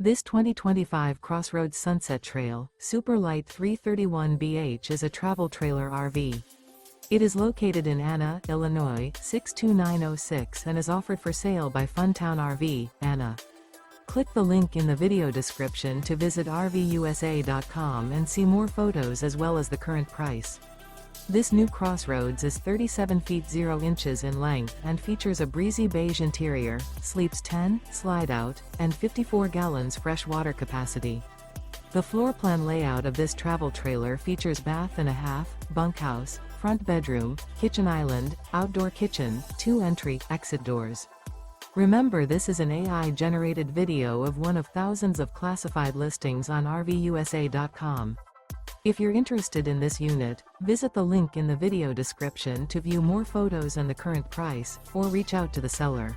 This 2025 CrossRoads Sunset Trail, Super Lite 331BH is a travel trailer RV. It is located in Anna, Illinois, 62906 and is offered for sale by Funtown RV, Anna. Click the link in the video description to visit RVUSA.com and see more photos as well as the current price. This new CrossRoads is 37 feet 0 inches in length and features a breezy beige interior, sleeps 10, slide-out, and 54 gallons fresh water capacity. The floor plan layout of this travel trailer features bath and a half, bunkhouse, front bedroom, kitchen island, outdoor kitchen, 2 entry/exit doors. Remember, this is an AI-generated video of one of thousands of classified listings on RVUSA.com. If you're interested in this unit, visit the link in the video description to view more photos and the current price, or reach out to the seller.